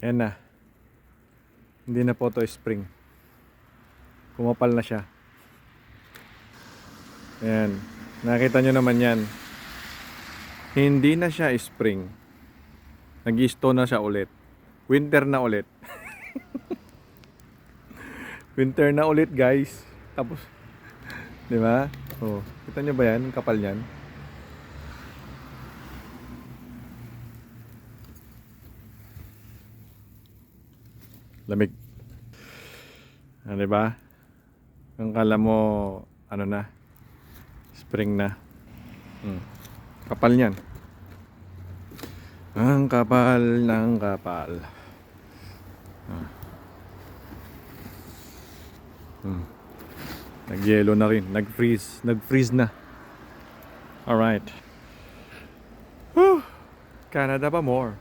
Yan na. Hindi na po to spring. Kumapal na siya. Ayan. Nakita nyo naman yan. Hindi na siya spring. Nag-i-stow na siya ulit. Winter na ulit. Winter na ulit, guys. Tapos, di ba? Oh, kita nyo ba yan? Kapal yan. Lamig. Ah, di ba? Ang kala mo, ano na, spring na. Kapal niyan. Ang kapal ng kapal. Nag-yellow na rin. Nag-freeze. Nag-freeze na. Alright. Whew. Canada pa more.